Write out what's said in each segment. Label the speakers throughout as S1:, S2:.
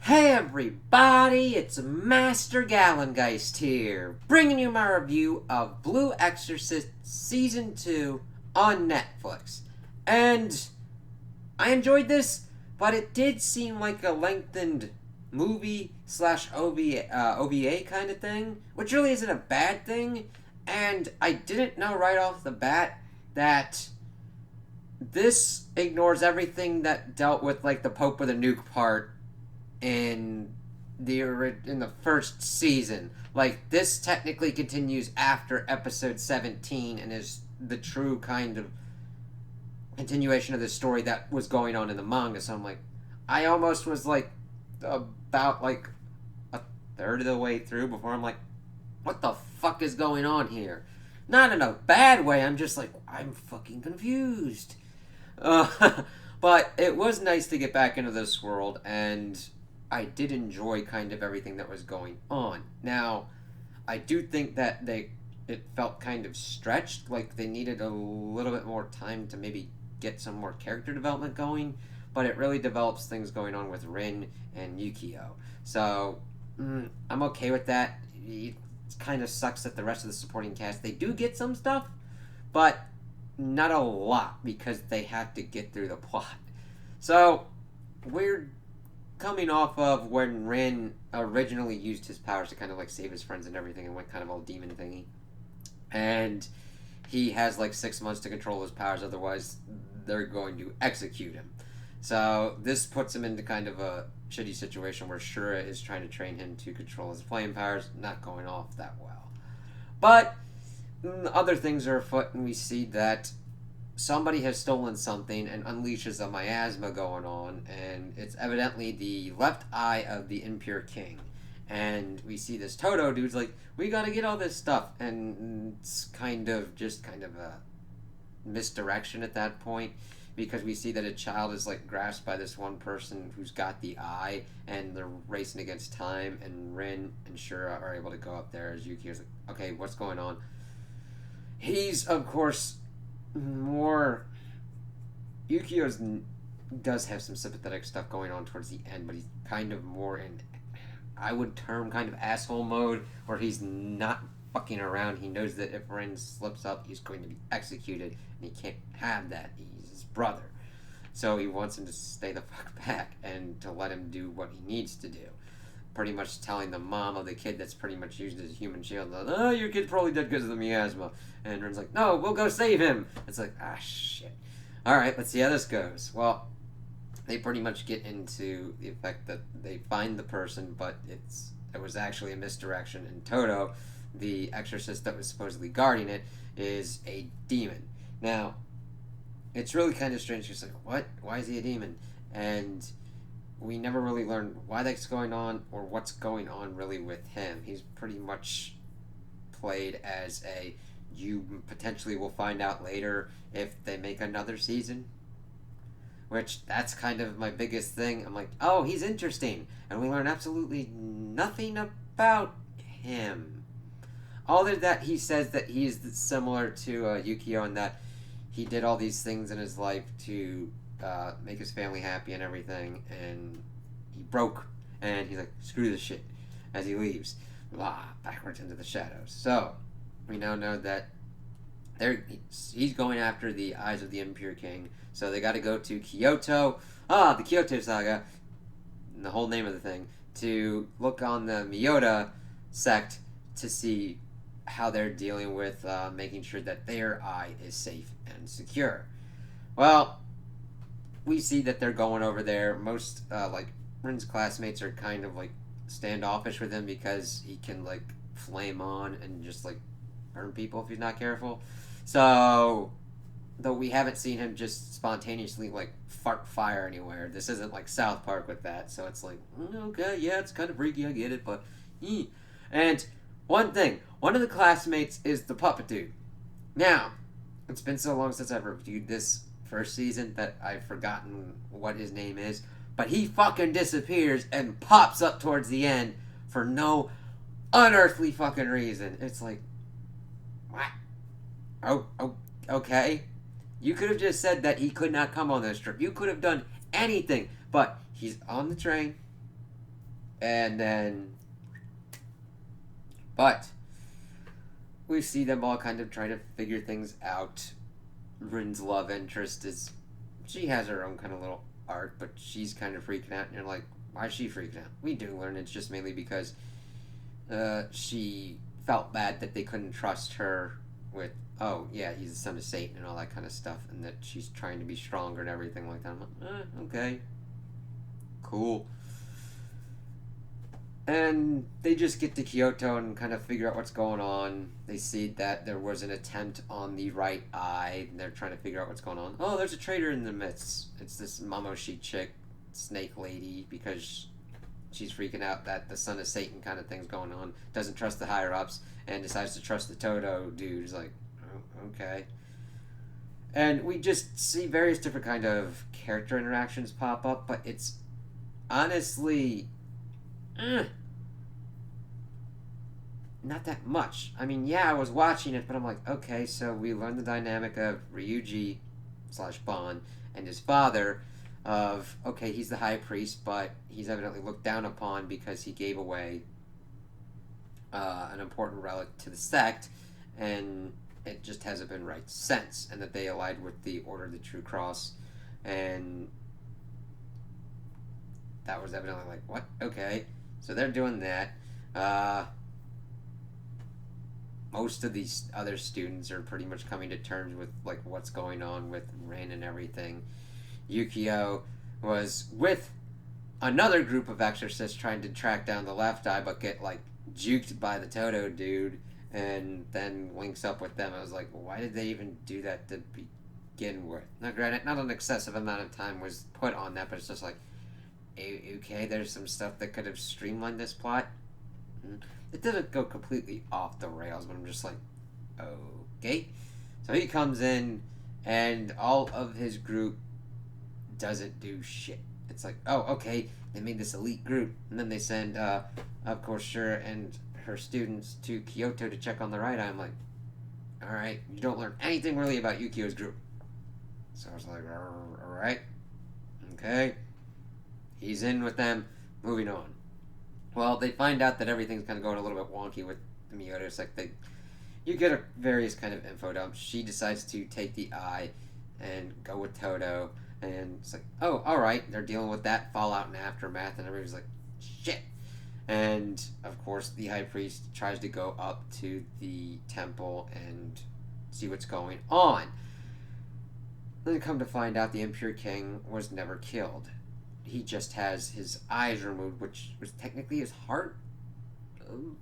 S1: Hey everybody, it's Master Gallengeist here, bringing you my review of Blue Exorcist Season 2 on Netflix. And I enjoyed this, but it did seem like a lengthened movie slash OVA kind of thing, which really isn't a bad thing. And I didn't know right off the bat that this ignores everything that dealt with like the Pope with a nuke part in the first season. Like this technically continues after episode 17 and is the true kind of continuation of the story that was going on in the manga. So I'm like, I almost was like about like a third of the way through before I'm like, what the fuck is going on here? Not in a bad way. I'm just like, I'm fucking confused. But it was nice to get back into this world, and I did enjoy kind of everything that was going on. Now, I do think that it felt kind of stretched, like they needed a little bit more time to maybe get some more character development going, but it really develops things going on with Rin and Yukio. So, I'm okay with that. It kind of sucks that the rest of the supporting cast, they do get some stuff, but not a lot because they have to get through the plot. So, we're coming off of when Rin originally used his powers to kind of like save his friends and everything and went kind of all demon thingy. And he has like 6 months to control his powers, otherwise they're going to execute him. So this puts him into kind of a shitty situation where Shura is trying to train him to control his flame powers, not going off that well. But other things are afoot, and we see that somebody has stolen something and unleashes a miasma going on, and it's evidently the left eye of the Impure King. And we see this Toto dude's like, we gotta get all this stuff, and it's kind of a misdirection at that point, because we see that a child is like grasped by this one person who's got the eye, and they're racing against time, and Rin and Shura are able to go up there as Yukio's like, okay, what's going on? He's, of course, more Yukio's does have some sympathetic stuff going on towards the end, but he's kind of more in, I would term, kind of asshole mode, where he's not fucking around. He knows that if Ren slips up, he's going to be executed, and he can't have that. He's his brother, so he wants him to stay the fuck back and to let him do what he needs to do. Pretty much telling the mom of the kid that's pretty much used as a human shield, oh, your kid's probably dead because of the miasma. And Ren's like, no, we'll go save him. It's like, shit. Alright, let's see how this goes. Well, they pretty much get into the effect that they find the person, but it was actually a misdirection, and Toto, the exorcist that was supposedly guarding it, is a demon. Now, it's really kind of strange. She's like, what? Why is he a demon? And we never really learn why that's going on or what's going on really with him. He's pretty much played as you potentially will find out later if they make another season. Which, that's kind of my biggest thing. I'm like, oh, he's interesting. And we learn absolutely nothing about him. Other than that, he says that he's similar to Yukio in that he did all these things in his life to make his family happy and everything, and he broke, and he's like, screw this shit, as he leaves, backwards into the shadows. So, we now know that he's going after the eyes of the Impure King, so they gotta go to Kyoto, the Kyoto Saga, the whole name of the thing, to look on the Miyota sect to see how they're dealing with making sure that their eye is safe and secure. Well, we see that they're going over there. Most, Rin's classmates are kind of, like, standoffish with him because he can, like, flame on and just, like, burn people if he's not careful. So, though we haven't seen him just spontaneously, like, fart fire anywhere. This isn't, like, South Park with that. So it's like, okay, yeah, it's kind of freaky, I get it, but, And one thing, one of the classmates is the puppet dude. Now, it's been so long since I've reviewed this first season that I've forgotten what his name is, but he fucking disappears and pops up towards the end for no unearthly fucking reason. It's like, what? Oh, okay. You could have just said that he could not come on this trip. You could have done anything, but he's on the train. And then, but we see them all kind of trying to figure things out. Rin's love interest is, she has her own kind of little arc, but she's kind of freaking out, and you're like, why is she freaking out? We do learn it's just mainly because she felt bad that they couldn't trust her with, oh yeah, he's the son of Satan and all that kind of stuff, and that she's trying to be stronger and everything like that. I'm like, okay, cool. And they just get to Kyoto and kind of figure out what's going on. They see that there was an attempt on the right eye, and they're trying to figure out what's going on. Oh, there's a traitor in the midst. It's this Mamoshi chick, snake lady, because she's freaking out that the son of Satan kind of thing's going on. Doesn't trust the higher ups and decides to trust the Toto dude. He's like, oh, okay. And we just see various different kind of character interactions pop up, but it's honestly not that much. I mean, yeah, I was watching it, but I'm like, okay, so we learned the dynamic of Ryuji slash Bon and his father of, okay, he's the high priest, but he's evidently looked down upon because he gave away an important relic to the sect, and it just hasn't been right since, and that they allied with the Order of the True Cross, and that was evidently like, what? Okay. So they're doing that. Most of these other students are pretty much coming to terms with like what's going on with Rin and everything. Yukio was with another group of exorcists trying to track down the left eye, but get like juked by the Toto dude, and then links up with them. I was like, why did they even do that to begin with? Now, granted, not an excessive amount of time was put on that, but it's just like, okay, there's some stuff that could have streamlined this plot. It didn't go completely off the rails, but I'm just like, okay. So he comes in, and all of his group doesn't do shit. It's like, oh, okay, they made this elite group, and then they send, of course, Shura and her students to Kyoto to check on the right eye. I'm like, alright, you don't learn anything really about Yukio's group. So I was like, alright, okay. He's in with them, moving on. Well, they find out that everything's kind of going a little bit wonky with the Miyoto. It's like you get a various kind of info dump. She decides to take the eye and go with Toto, and it's like, oh, all right, they're dealing with that fallout and aftermath, and everybody's like, shit. And of course, the high priest tries to go up to the temple and see what's going on. Then come to find out, the impure king was never killed. He just has his eyes removed, which was technically his heart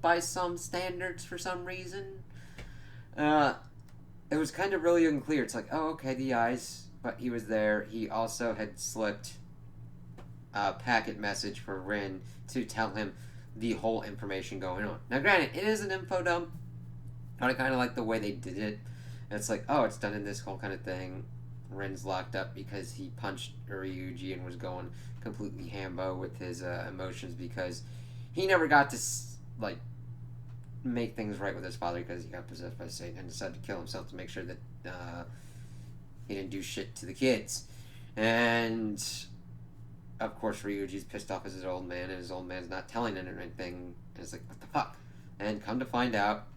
S1: by some standards for some reason. It was kind of really unclear. It's like, oh, okay, the eyes, but he was there. He also had slipped a packet message for Rin to tell him the whole information going on. Now, granted, it is an info dump, but I kind of like the way they did it. It's like, oh, it's done in this whole kind of thing. Rin's locked up because he punched Ryuji and was going completely hambo with his emotions because he never got to like make things right with his father because he got possessed by Satan and decided to kill himself to make sure that he didn't do shit to the kids. And of course Ryuji's pissed off as his old man, and his old man's not telling him anything, and it's like, what the fuck? And come to find out,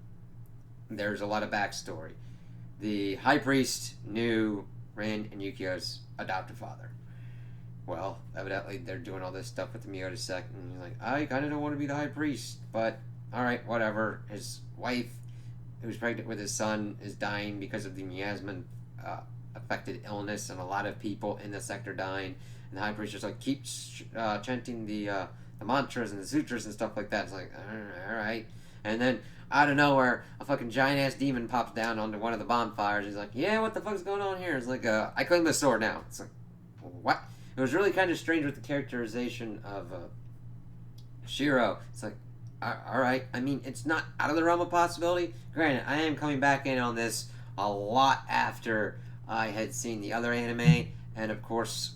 S1: there's a lot of backstory. The high priest knew Rin and Yukio's adopted father. Well, evidently they're doing all this stuff with the Miyoto sect, and he's like, I kind of don't want to be the high priest, but alright, whatever. His wife, who's pregnant with his son, is dying because of the miasma affected illness, and a lot of people in the sect are dying, and the high priest just like keeps chanting the mantras and the sutras and stuff like that. It's like, alright. And then out of nowhere, a fucking giant ass demon pops down onto one of the bonfires. He's like, yeah, what the fuck's going on here? It's like, I claim the sword now. It's like, what? It was really kind of strange with the characterization of Shiro. It's like, alright, I mean, it's not out of the realm of possibility. Granted, I am coming back in on this a lot after I had seen the other anime, and of course,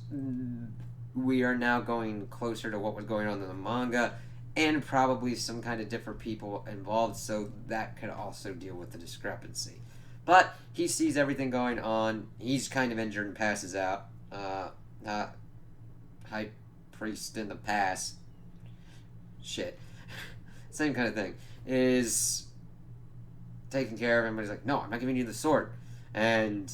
S1: we are now going closer to what was going on in the manga, and probably some kind of different people involved, so that could also deal with the discrepancy. But he sees everything going on. He's kind of injured and passes out. High priest in the past shit. Same kind of thing. Is taking care of him, but he's like, no, I'm not giving you the sword. And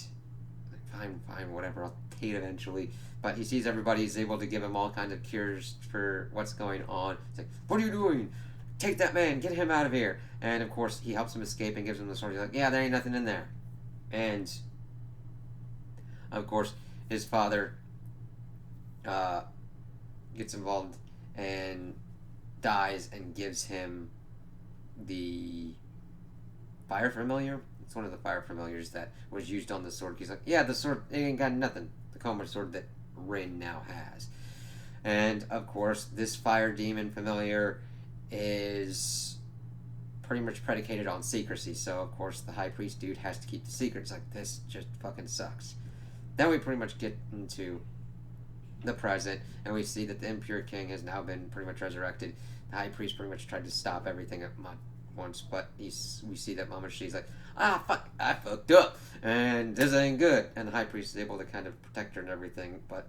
S1: fine, whatever, I'll take it eventually. But he sees everybody, he's able to give him all kinds of cures for what's going on. He's like, what are you doing? Take that man, get him out of here. And of course, he helps him escape and gives him the sword. He's like, yeah, there ain't nothing in there. And of course, his father gets involved and dies and gives him the fire familiar. It's one of the fire familiars that was used on the sword. He's like, yeah, the sword, it ain't got nothing. The Coma sword that Rin now has. And of course, this fire demon familiar is pretty much predicated on secrecy. So of course, the high priest dude has to keep the secret. It's like, this just fucking sucks. Then we pretty much get into the present, and we see that the impure king has now been pretty much resurrected. The high priest pretty much tried to stop everything at once, but we see that Mama Shi's like, fuck, I fucked up, and this ain't good. And the high priest is able to kind of protect her and everything, but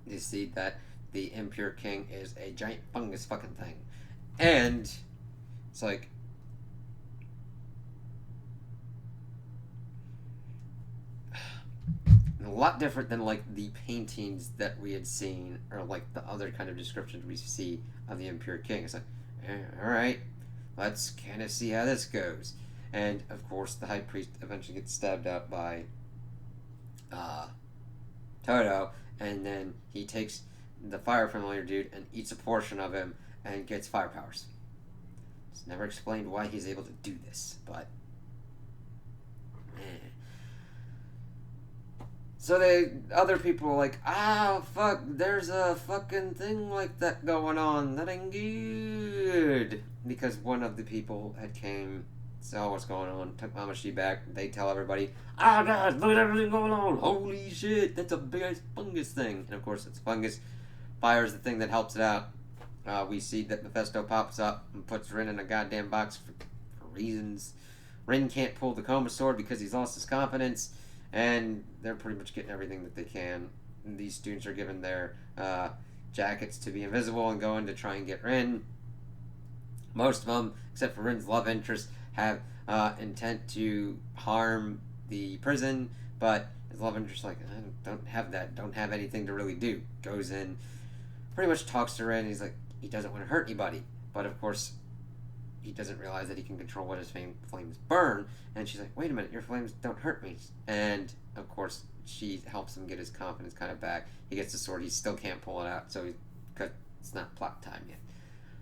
S1: you see that the impure king is a giant fungus fucking thing. And it's like, a lot different than like the paintings that we had seen, or like the other kind of descriptions we see of the impure king. It's like, all right, let's kind of see how this goes. And of course, the high priest eventually gets stabbed out by Toto, and then he takes the fire familiar dude and eats a portion of him and gets fire powers. It's never explained why he's able to do this, but so other people are like, fuck, there's a fucking thing like that going on. That ain't good. Because one of the people had came, saw what's going on, took Mama Shi back. They tell everybody, guys, look at everything going on. Holy shit, that's a big ass fungus thing. And of course, it's fungus. Fire is the thing that helps it out. We see that Mephisto pops up and puts Rin in a goddamn box for reasons. Rin can't pull the Coma sword because he's lost his confidence. And they're pretty much getting everything that they can. And these students are given their jackets to be invisible and go in to try and get Rin. Most of them, except for Rin's love interest, have intent to harm the prison, but his love interest, like, I don't have that, don't have anything to really do. Goes in, pretty much talks to Rin, and he's like, he doesn't want to hurt anybody. But of course, he doesn't realize that he can control what his flames burn. And she's like, wait a minute, your flames don't hurt me. And of course, she helps him get his confidence kind of back. He gets the sword, he still can't pull it out, so because it's not plot time yet.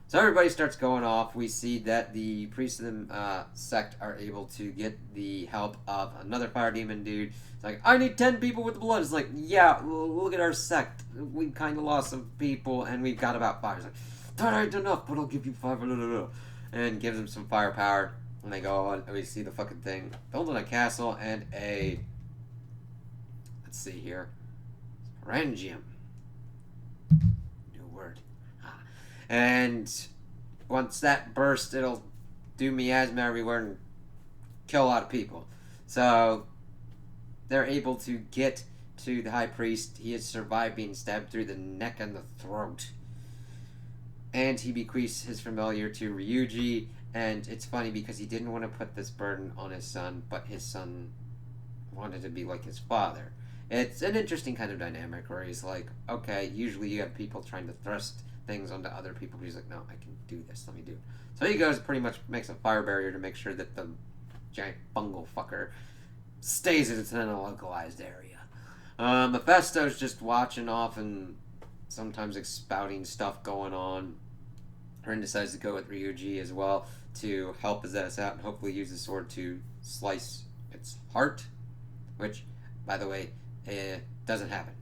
S1: So everybody starts going off. We see that the priests of the sect are able to get the help of another fire demon dude. It's like, I need 10 people with blood. It's like, yeah, look at our sect. We kind of lost some people, and we've got about 5. It's like, that ain't enough, but I'll give you 5. And gives them some firepower. And they go on, and we see the fucking thing. Building a castle and a, let's see here, Rangium. New word. And once that bursts, it'll do miasma everywhere and kill a lot of people. So they're able to get to the high priest. He has survived being stabbed through the neck and the throat. And he bequeaths his familiar to Ryuji. And it's funny because he didn't want to put this burden on his son, but his son wanted to be like his father. It's an interesting kind of dynamic where he's like, okay, usually you have people trying to thrust things onto other people. He's like, no, I can do this, let me do it. So he goes, pretty much makes a fire barrier to make sure that the giant fungal fucker stays in a localized area. Mephisto's just watching off and sometimes spouting stuff going on. Rin decides to go with Ryuji as well to help his ass out and hopefully use the sword to slice its heart, which, by the way, doesn't happen.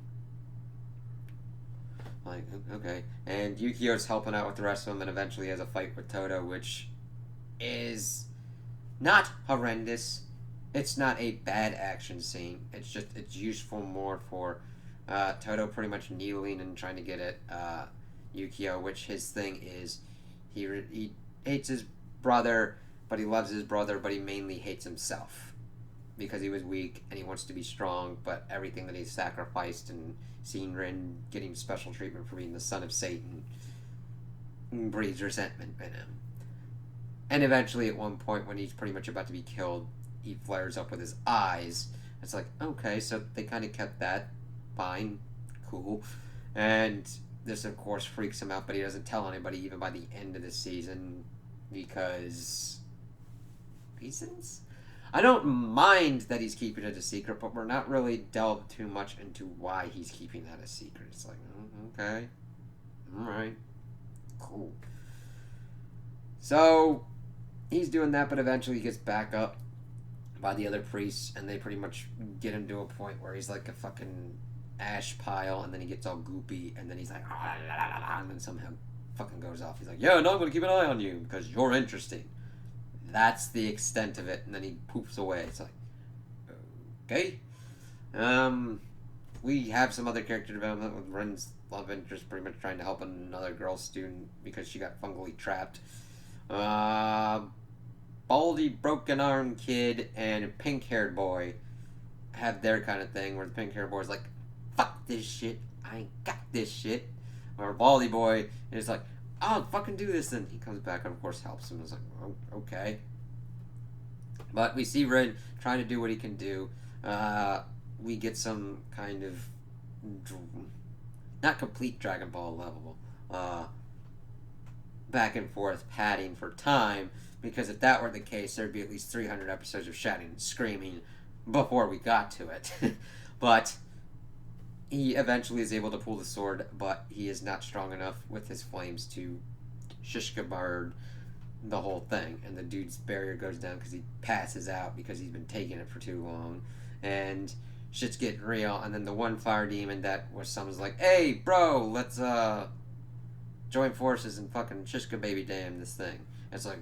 S1: Like, okay. And Yukio's helping out with the rest of them and eventually has a fight with Toto, which is not horrendous. It's not a bad action scene. It's useful more for Toto pretty much kneeling and trying to get at Yukio, which his thing is he hates his brother, but he loves his brother, but he mainly hates himself because he was weak and he wants to be strong, but everything that he sacrificed and seeing Rin getting special treatment for being the son of Satan breeds resentment in him. And eventually, at one point, when he's pretty much about to be killed, he flares up with his eyes. It's like, okay, so they kind of kept that. Fine. Cool. And this, of course, freaks him out, but he doesn't tell anybody even by the end of the season because. Reasons? I don't mind that he's keeping it a secret, but we're not really delved too much into why he's keeping that a secret. It's like, okay. Alright. Cool. So, he's doing that, but eventually he gets back up by the other priests, and they pretty much get him to a point where he's like a fucking ash pile, and then he gets all goopy, and then he's like, and then somehow fucking goes off. He's like, yeah, no, I'm gonna keep an eye on you because you're interesting. That's the extent of it, and then he poops away. It's like, okay. We have some other character development with Ren's love interest pretty much trying to help another girl student because she got fungally trapped. Baldy broken arm kid and a pink haired boy have their kind of thing where the pink haired boy is like, fuck this shit, I ain't got this shit. Or Baldy boy is like, I'll fucking do this, and he comes back and of course helps him. It's like, oh, okay. But we see Ren trying to do what he can do. We get some kind of not complete Dragon Ball level back and forth padding for time, because if that were the case, there'd be at least 300 episodes of shouting and screaming before we got to it. But he eventually is able to pull the sword, but he is not strong enough with his flames to shishkabard the whole thing, and the dude's barrier goes down because he passes out because he's been taking it for too long, and shit's getting real. And then the one fire demon that was someone's like, hey bro, let's join forces and fucking shishka baby damn this thing. It's like,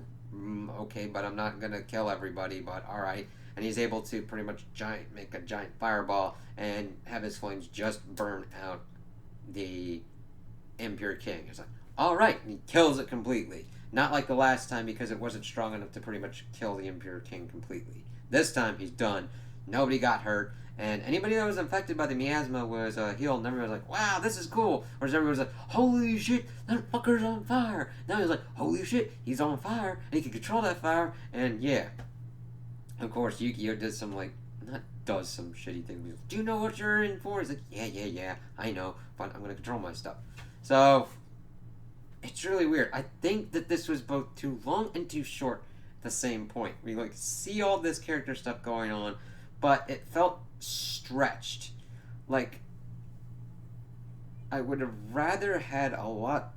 S1: okay, but I'm not gonna kill everybody, but alright. And he's able to pretty much make a giant fireball and have his flames just burn out the Impure King. It's like, alright, and he kills it completely. Not like the last time, because it wasn't strong enough to pretty much kill the Impure King completely. This time he's done. Nobody got hurt, and anybody that was infected by the miasma was healed, and everybody was like, wow, this is cool. Whereas everybody was like, holy shit, that fucker's on fire. Now he's like, holy shit, he's on fire, and he can control that fire, and yeah. Of course, Yukio does some, some shitty thing. Like, do you know what you're in for? He's like, yeah, I know, but I'm gonna control my stuff. So, it's really weird. I think that this was both too long and too short at the same point. We see all this character stuff going on, but it felt stretched. Like, I would have rather had a lot.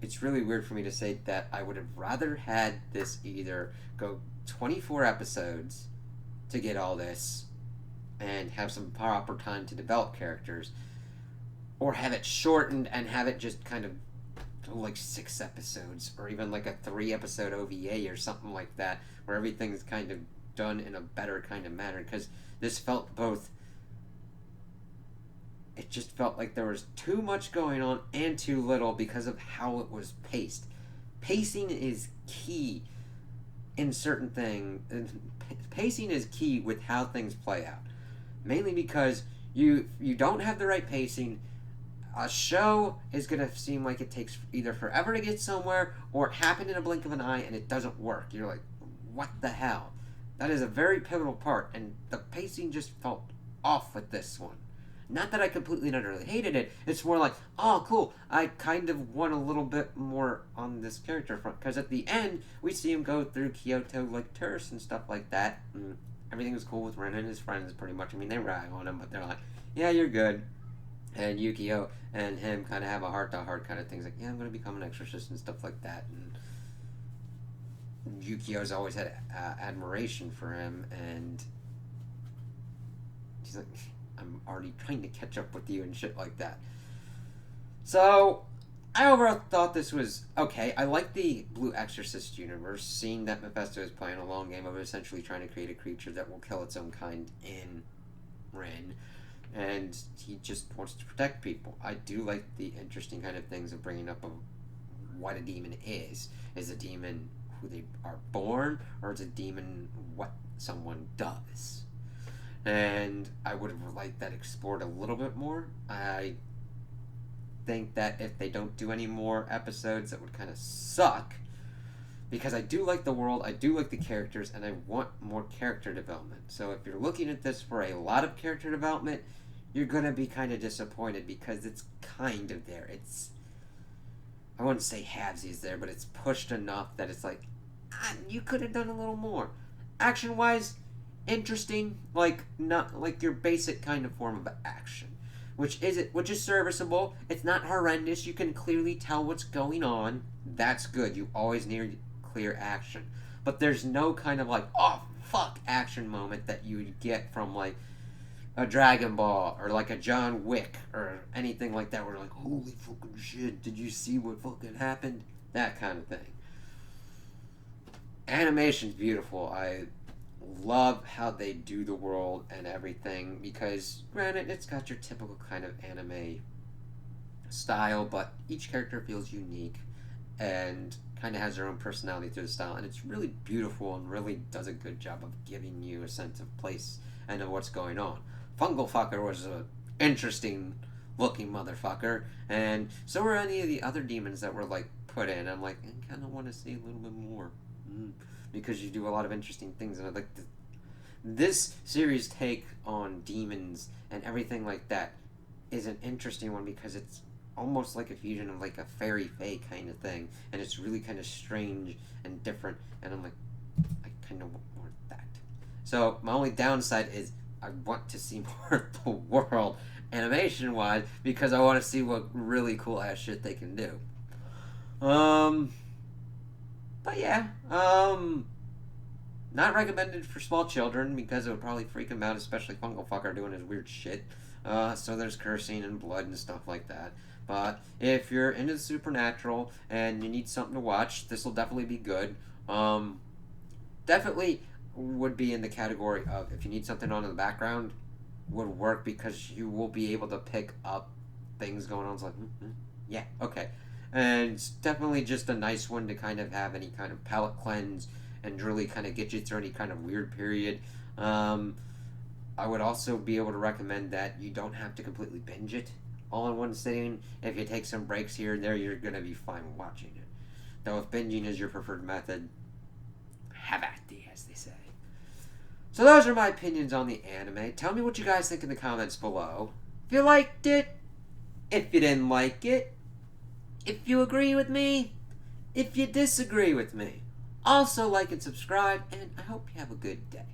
S1: It's really weird for me to say that I would have rather had this either go 24 episodes to get all this and have some proper time to develop characters, or have it shortened and have it just kind of 6 episodes, or even like a 3-episode OVA or something like that, where everything's kind of done in a better kind of manner, because this felt both. It just felt like there was too much going on and too little because of how it was paced. Pacing is key in certain things. Pacing is key with how things play out. Mainly because you don't have the right pacing, a show is going to seem like it takes either forever to get somewhere, or it happened in a blink of an eye and it doesn't work. You're like, what the hell? That is a very pivotal part, and the pacing just felt off with this one. Not that I completely and utterly hated it. It's more like, oh, cool. I kind of want a little bit more on this character front. Because at the end, we see him go through Kyoto like tourists and stuff like that. And everything was cool with Ren and his friends, pretty much. I mean, they rag on him, but they're like, yeah, you're good. And Yukio and him kind of have a heart-to-heart kind of things. Like, yeah, I'm going to become an exorcist and stuff like that. And Yukio's always had admiration for him. And she's like, I'm already trying to catch up with you and shit like that. So, I overall thought this was okay. I like the Blue Exorcist universe, seeing that Mephisto is playing a long game of essentially trying to create a creature that will kill its own kind in Ren, and he just wants to protect people. I do like the interesting kind of things of bringing up of what a demon is. Is a demon who they are born, or is a demon what someone does? And I would have liked that explored a little bit more. I think that if they don't do any more episodes, that would kind of suck. Because I do like the world, I do like the characters, and I want more character development. So if you're looking at this for a lot of character development, you're going to be kind of disappointed because it's kind of there. I wouldn't say halvesies there, but it's pushed enough that it's like, you could have done a little more. Action-wise, interesting, like not like your basic kind of form of action. Which is serviceable. It's not horrendous. You can clearly tell what's going on. That's good. You always need clear action. But there's no kind of like, oh fuck action moment that you would get from like a Dragon Ball or like a John Wick or anything like that where you're like, holy fucking shit, did you see what fucking happened? That kind of thing. Animation's beautiful. I love how they do the world and everything because, granted, it's got your typical kind of anime style, but each character feels unique and kind of has their own personality through the style, and it's really beautiful and really does a good job of giving you a sense of place and of what's going on. Fungal Fucker was a interesting looking motherfucker, and so were any of the other demons that were like put in. I'm like, I kind of want to see a little bit more. Because you do a lot of interesting things, and I'd like this series' take on demons and everything like that is an interesting one because it's almost like a fusion of like a fairy fae kind of thing, and it's really kind of strange and different, and I'm like, I kind of want more of that. So my only downside is I want to see more of the world animation wise because I want to see what really cool ass shit they can do. But yeah, not recommended for small children because it would probably freak them out, especially Fungal Fucker doing his weird shit. So there's cursing and blood and stuff like that. But if you're into the supernatural and you need something to watch, this will definitely be good. Definitely would be in the category of if you need something on in the background, would work because you will be able to pick up things going on. It's like, yeah, okay. And it's definitely just a nice one to kind of have any kind of palate cleanse and really kind of get you through any kind of weird period. I would also be able to recommend that you don't have to completely binge it all in one sitting. If you take some breaks here and there, you're going to be fine watching it. Though if binging is your preferred method, have at thee, as they say. So those are my opinions on the anime. Tell me what you guys think in the comments below. If you liked it, if you didn't like it, if you agree with me, if you disagree with me. Also like and subscribe, and I hope you have a good day.